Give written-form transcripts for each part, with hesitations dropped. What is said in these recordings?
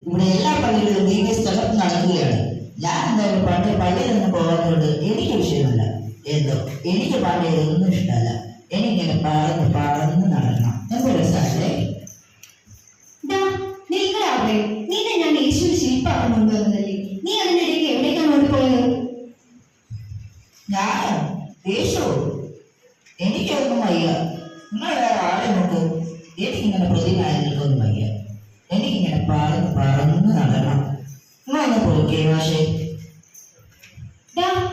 ഇവിടെ എല്ലാ പള്ളികളിലും ദിവ്യ തകർത്ത് നടക്കുകയാണ്. ഞാൻ എന്തായാലും പണ്ട് പള്ളിയിൽ നിന്ന് പോകാത്തതുകൊണ്ട് എനിക്ക് വിഷയമല്ല. എന്തോ എനിക്ക് പാടിയതൊന്നും ഇഷ്ടമല്ല. എനിക്കിങ്ങനെ പറന്ന് പറന്ന് നടക്കണം. എന്ത് രസമല്ലേ? നിന്നെ ഞാൻ യേശു ശില്പാക്കാൻ കൊണ്ടുവന്നതല്ലേ, നീ അതിനിടയ്ക്ക് എവിടേക്കാണ് ഓടിപ്പോയത്? ഞാനോ? യേശു? എനിക്കൊന്നും വയ്യ. നിങ്ങൾ വേറെ ആളെ നോക്ക്. എനിക്കിങ്ങനെ പ്രതിമായൊന്നും വയ്യ. എനിക്കിങ്ങനെ പറന്ന് പറന്ന് നടക്കണം. നിങ്ങളൊന്ന് പോയിക്കേ മാഷേ.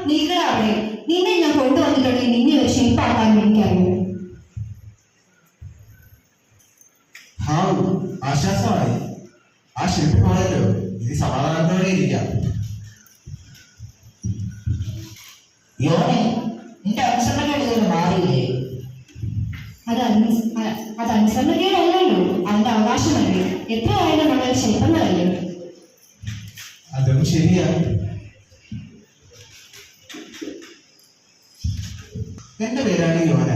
നിൽക്കടാവിടെ, നിന്നെ ഞാൻ കൊണ്ടുവന്നിട്ടുണ്ടെങ്കിൽ നിന്നെ ഒരു ശില്പാക്കാൻ എനിക്കറിയൂ. ആശ്വാസമായി. ആ ശില്പി പോയല്ലോ, ഇനി സമാധാനത്തോടെ ഇരിക്കാം. യോനെ, നിന്റെ അനുസരണക്കേട് മാറിയില്ലേ? അത് അനുസരണക്കേടല്ലല്ലോ, അതിന്റെ അവകാശമല്ലേ. എത്ര ആയാലും നമ്മൾ ശില്പങ്ങളല്ലേ. അതും ശരിയാ. എന്റെ പേരാണ് യോന.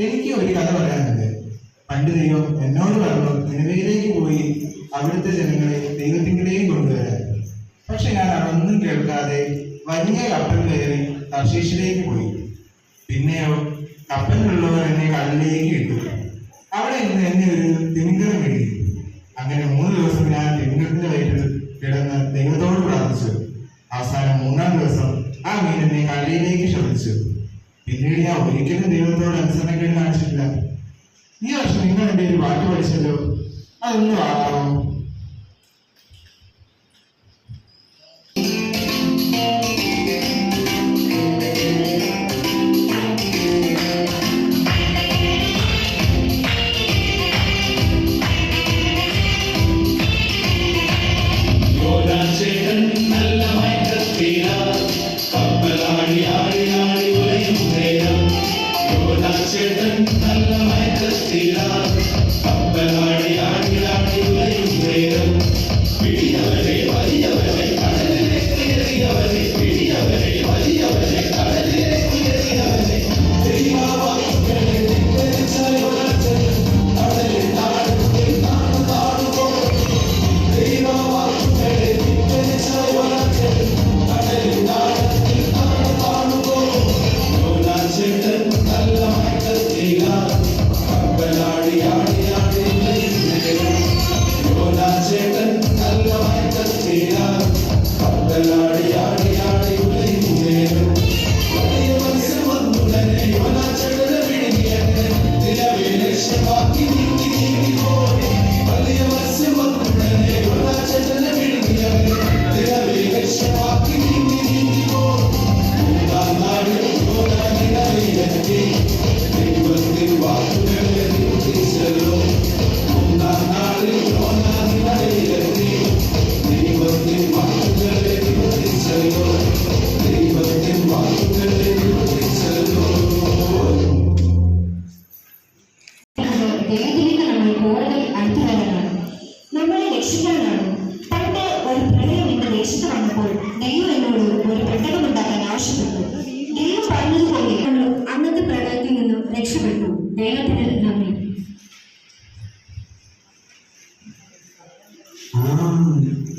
എനിക്ക് ഒരു കഥ പറയാനുണ്ട്. പണ്ട് ദൈവം എന്നോട് പറഞ്ഞു നിനവയിലേക്ക് പോയി അവിടുത്തെ ജനങ്ങളെ ദൈവത്തിങ്കിലേക്ക് കൊണ്ടുവരാൻ. പക്ഷെ ഞാൻ അതൊന്നും കേൾക്കാതെ വലിയ കപ്പൽ കയറി തർശീഷിലേക്ക് പോയി. പിന്നെയോ കപ്പലിലുള്ളവർ എന്നെ കടലിലേക്ക് ഇട്ടു. അവിടെ നിന്ന് എന്നെ ഒരു തിമിംഗലം കിട്ടി. അങ്ങനെ 3 ദിവസം ഞാൻ തിമിംഗലത്തിന്റെ വയറ്റിൽ കിടന്ന് ദൈവത്തോട് പ്രാർത്ഥിച്ചു. അവസാനം 3-ാം ദിവസം ആ മീൻ എന്നെ കടലിലേക്ക് ക്ഷണിച്ചു. പിന്നീട് ഞാൻ ഒരിക്കലും ദൈവത്തോട് അനുസരണക്കേട് കാണിച്ചിട്ടില്ല. ഈ വർഷം നിങ്ങൾ എൻ്റെ ഒരു വാക്ക് പഠിച്ചല്ലോ, അതൊന്നും ആവാമോ?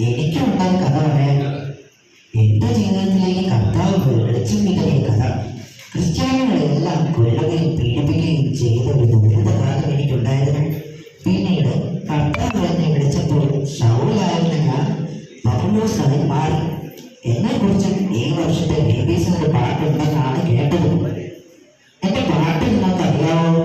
എനിക്കുണ്ടായ കഥ പറയാൻ. എന്റെ ജീവിതത്തിലേക്ക് കർത്താവ് വെളിച്ചം വിതറിയ കഥ. ക്രിസ്ത്യാനികളെല്ലാം കൊല്ലുകയും പീഡിപ്പിക്കുകയും ചെയ്ത ഒരു ദുരിതകാലം എനിക്കുണ്ടായിരുന്നു. പിന്നീട് കർത്താവ് എന്നെ വിളിച്ചപ്പോൾ ശൗലായിരുന്ന ഞാൻ പൗലോസായി മാറി. എന്നെ കുറിച്ച് ഈ വർഷത്തെ BBC ഒരു പാട്ടുണ്ടെന്നാണ് കേട്ടത്. എന്റെ പാട്ട് നിങ്ങൾക്ക് അറിയാവോ?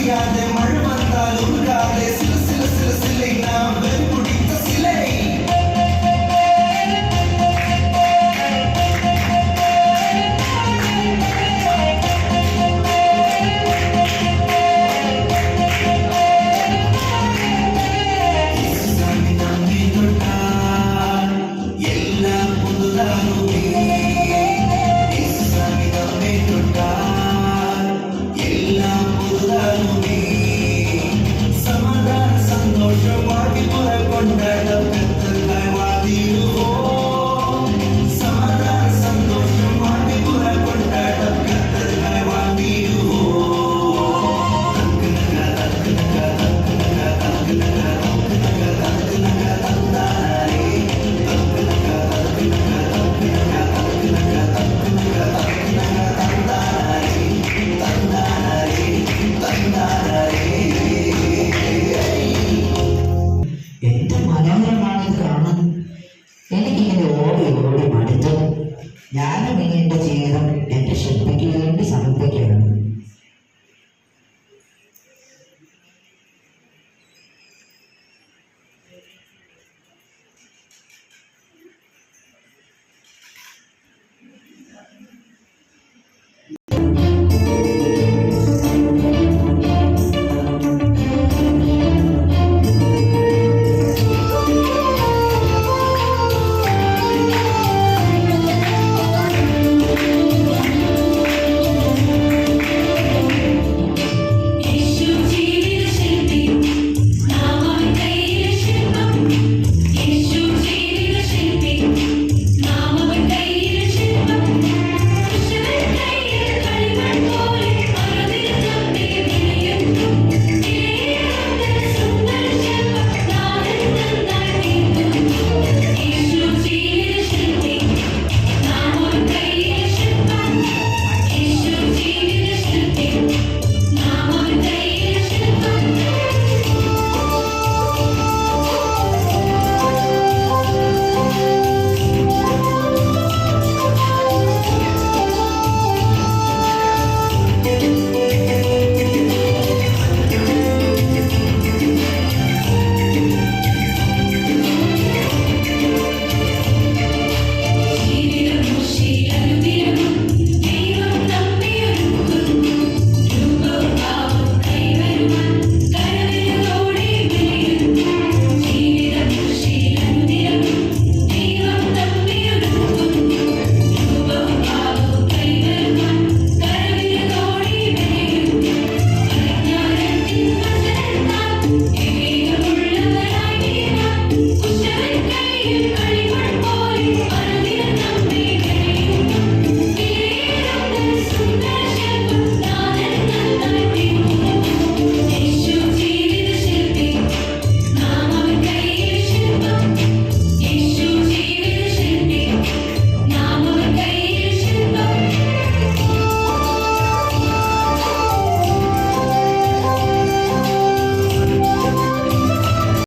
ചെയ്യാൻ